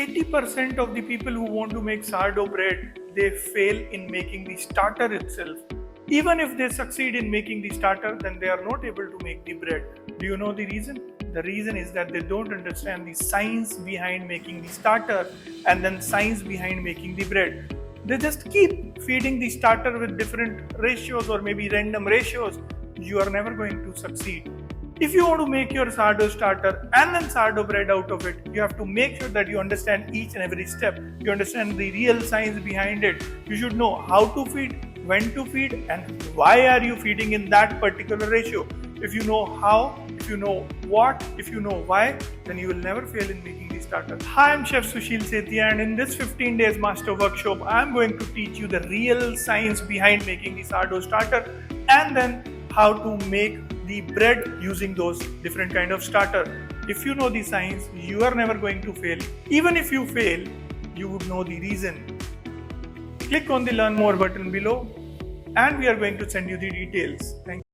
80% of the people who want to make sourdough bread, they fail in making the starter itself. Even if they succeed in making the starter, then they are not able to make the bread. Do you know the reason? The reason is that they don't understand the science behind making the starter and then science behind making the bread. They just keep feeding the starter with different ratios or maybe random ratios. You are never going to succeed. If you want to make your sourdough starter and then sourdough bread out of it, you have to make sure that you understand each and every step. You understand the real science behind it. You should know how to feed, when to feed, and why are you feeding in that particular ratio. If you know how, if you know what, if you know why, then you will never fail in making the starter. Hi, I'm Chef Sushil Sethi, and in this 15 days master workshop, I'm going to teach you the real science behind making the sourdough starter and then how to make the bread using those different kind of starter. If you know the science, you are never going to fail. Even if you fail, you would know the reason. Click on the learn more button below and we are going to send you the details. Thank you.